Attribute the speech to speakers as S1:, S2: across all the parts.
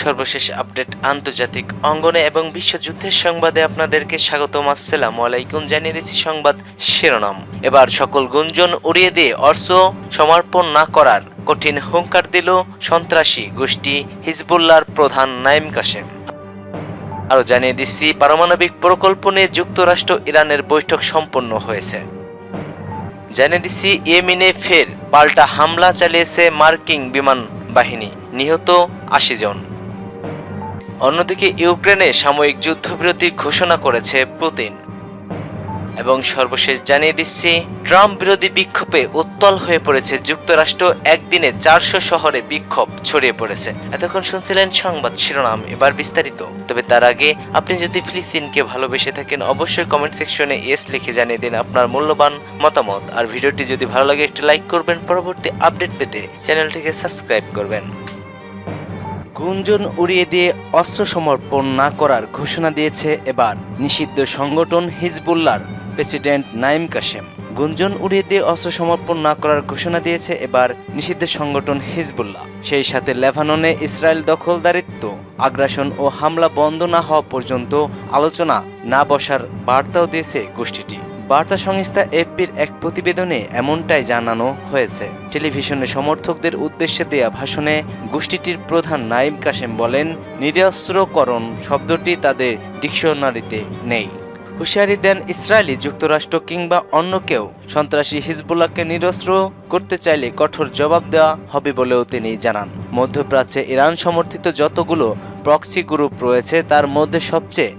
S1: সর্বশেষ আপডেট আন্তর্জাতিক অঙ্গনে এবং বিশ্বযুদ্ধের সংবাদে আপনাদেরকে স্বাগতম। আসসালামু আলাইকুম। জানিয়ে দিচ্ছি সংবাদ শিরোনাম। এবার সকল গুঞ্জন উড়িয়ে দিয়ে অস্ত্র সমর্পণ না করার কঠিন হুঙ্কার দিল সন্ত্রাসী গোষ্ঠী হিজবুল্লাহর প্রধান নাঈম কাসেম। আরও জানিয়ে দিচ্ছি পারমাণবিক প্রকল্প নিয়ে যুক্তরাষ্ট্র ইরানের বৈঠক সম্পন্ন হয়েছে। জানিয়ে দিচ্ছি ইয়েমেনে ফের পাল্টা হামলা চালিয়েছে মার্কিন বিমান বাহিনী, নিহত ৮০ জন। অন্যদিকে ইউক্রেনে সাময়িক যুদ্ধবিরতি ঘোষণা করেছে পুতিন। এবং সর্বশেষ জানিয়ে দিচ্ছি ট্রাম্প বিরোধী বিক্ষোভে উত্তাল হয়ে পড়েছে যুক্তরাষ্ট্র। একদিনে ৪০০ শহরে বিক্ষোভ ছড়িয়ে পড়েছে। এতক্ষণ শুনছিলেন সংবাদ শিরোনাম, এবার বিস্তারিত। তবে তার আগে আপনি যদি ফিলিস্তিনকে ভালোবেসে থাকেন অবশ্যই কমেন্ট সেকশনে ইয়েস লিখে জানিয়ে দিন আপনার মূল্যবান মতামত। আর ভিডিওটি যদি ভালো লাগে একটি লাইক করবেন। পরবর্তী আপডেট পেতে চ্যানেলটিকে সাবস্ক্রাইব করবেন। গুঞ্জন উড়িয়ে দিয়ে অস্ত্র সমর্পণ না করার ঘোষণা দিয়েছে এবার নিষিদ্ধ সংগঠন হিজবুল্লাহর প্রেসিডেন্ট নাঈম কাসেম। গুঞ্জন উড়িয়ে দিয়ে অস্ত্র সমর্পণ না করার ঘোষণা দিয়েছে এবার নিষিদ্ধ সংগঠন হিজবুল্লাহ। সেই সাথে লেবাননে ইসরায়েল দখলদারিত্ব, আগ্রাসন ও হামলা বন্ধ না হওয়া পর্যন্ত আলোচনা না বসার বার্তাও দিয়েছে গোষ্ঠীটি। বার্তা সংস্থা এপির এক প্রতিবেদনে এমনটাই জানানো হয়েছে। টেলিভিশনে সমর্থকদের উদ্দেশ্যে দেয়া ভাষণে গোষ্ঠীটির প্রধান নাঈম কাসেম বলেন, নিরস্ত্রকরণ শব্দটি তাদের ডিকশনারিতে নেই। হুঁশিয়ারি দেন, ইসরায়েলি যুক্তরাষ্ট্র কিংবা অন্য কেউ সন্ত্রাসী হিজবুল্লাহকে নিরস্ত্র করতে চাইলে কঠোর জবাব দেওয়া হবে বলেও তিনি জানান। মধ্যপ্রাচ্যে ইরান সমর্থিত যতগুলো প্রক্সি গ্রুপ রয়েছে তার মধ্যে সবচেয়ে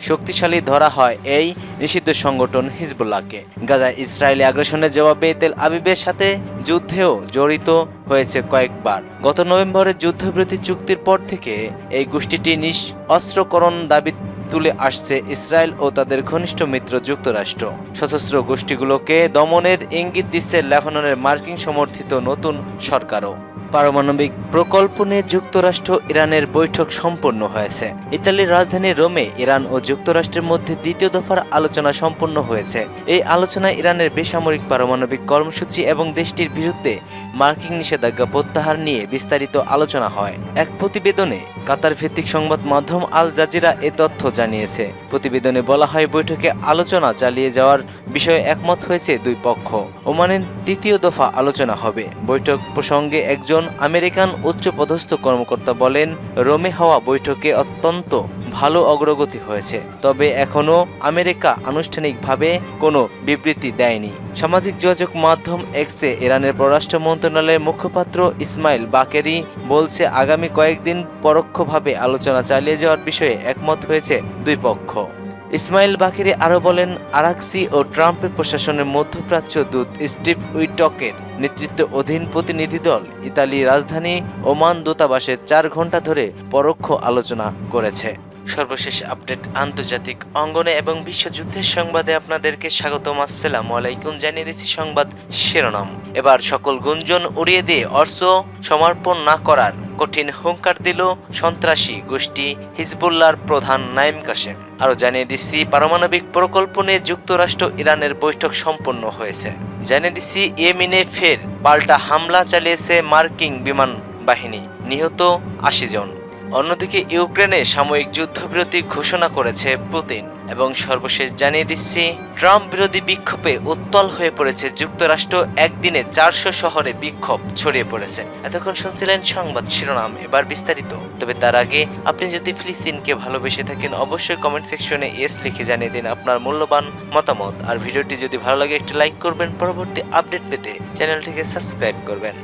S1: শক্তিশালী ধরা হয় এই নিষিদ্ধ সংগঠন হিজবুল্লাহকে। গাজায় ইসরায়েলি আগ্রাসনের জবাবে তেল আবিবের সাথে যুদ্ধেও জড়িত হয়েছে কয়েকবার। গত নভেম্বরে যুদ্ধবিরতি চুক্তির পর থেকে এই গোষ্ঠীটি নিরস্ত্রকরণ দাবি তুলে আসছে ইসরায়েল ও তাদের ঘনিষ্ঠ মিত্র যুক্তরাষ্ট্র। সশস্ত্র গোষ্ঠীগুলোকে দমনের ইঙ্গিত দিচ্ছে লেবাননের মার্কিন সমর্থিত নতুন সরকারও। পারমাণবিক প্রকল্প নিয়ে যুক্তরাষ্ট্র ইরানের বৈঠক সম্পন্ন হয়েছে। ইতালির রাজধানী রোমে ইরান ও যুক্তরাষ্ট্রের মধ্যে দ্বিতীয় দফার আলোচনা সম্পন্ন হয়েছে। এই আলোচনায় ইরানের বেসামরিক পারমাণবিক কর্মসূচি এবং দেশটির বিরুদ্ধে মার্কিন নিষেধাজ্ঞা প্রত্যাহার নিয়ে বিস্তারিত আলোচনা হয়। এক প্রতিবেদনে কাতার ভিত্তিক সংবাদ মাধ্যম আল জাজিরা এ তথ্য জানিয়েছে। প্রতিবেদনে বলা হয়, বৈঠকে আলোচনা চালিয়ে যাওয়ার বিষয়ে একমত হয়েছে দুই পক্ষ। ওমানের তৃতীয় দফা আলোচনা হবে। বৈঠক প্রসঙ্গে একজন আমেরিকান উচ্চপদস্থ কর্মকর্তা বলেন, রোমে হওয়া বৈঠকে অত্যন্ত ভালো অগ্রগতি হয়েছে, তবে এখনও আমেরিকা আনুষ্ঠানিকভাবে কোনো বিবৃতি দেয়নি। সামাজিক যোগাযোগ মাধ্যম এক্সে ইরানের পররাষ্ট্র মন্ত্রণালয়ের মুখপাত্র ইসমাইল বাকেরি বলছে, আগামী কয়েকদিন পরোক্ষভাবে আলোচনা চালিয়ে যাওয়ার বিষয়ে একমত হয়েছে দুই পক্ষ। ইসমাইল বাকেরি আরও বলেন, আরাকসি ও ট্রাম্পের প্রশাসনের মধ্যপ্রাচ্য দূত স্টিভ উইটকের নেতৃত্বে অধীন প্রতিনিধি দল ইতালির রাজধানী ওমান দূতাবাসের ৪ ঘণ্টা ধরে পরোক্ষ আলোচনা করেছে। সর্বশেষ আপডেট আন্তর্জাতিক অঙ্গনে এবং বিশ্বযুদ্ধের সংবাদে আপনাদেরকে স্বাগতম। আসসালামু আলাইকুম। জানিয়ে দিচ্ছি সংবাদ শিরোনাম। এবার সকল গুঞ্জন উড়িয়ে দিয়ে অস্ত্র সমর্পণ না করার কঠিন হুঙ্কার দিল সন্ত্রাসী গোষ্ঠী হিজবুল্লাহর প্রধান নাঈম কাসেম। আরও জানিয়ে দিচ্ছি পারমাণবিক প্রকল্প নিয়ে যুক্তরাষ্ট্র ইরানের বৈঠক সম্পন্ন হয়েছে। জানিয়ে দিচ্ছি ইয়েমেনে ফের পাল্টা হামলা চালিয়েছে মার্কিন বিমান বাহিনী, নিহত ৮০ জন। অন্যদিকে ইউক্রেনে সাময়িক যুদ্ধবিরতি ঘোষণা করেছে পুতিন। এবং সর্বশেষ জানিয়ে দিচ্ছি ট্রাম্প বিরোধী বিক্ষোভে উত্তাল হয়ে পড়েছে যুক্তরাষ্ট্র। একদিনে ৪০০ শহরে বিক্ষোভ ছড়িয়ে পড়েছে। এতক্ষণ শুনছিলেন সংবাদ শিরোনাম, এবার বিস্তারিত। তবে তার আগে আপনি যদি ফিলিস্তিনকে ভালোবেসে থাকেন অবশ্যই কমেন্ট সেকশনে ইয়েস লিখে জানিয়ে দিন আপনার মূল্যবান মতামত। আর ভিডিওটি যদি ভালো লাগে একটি লাইক করবেন। পরবর্তী আপডেট পেতে চ্যানেলটিকে সাবস্ক্রাইব করবেন।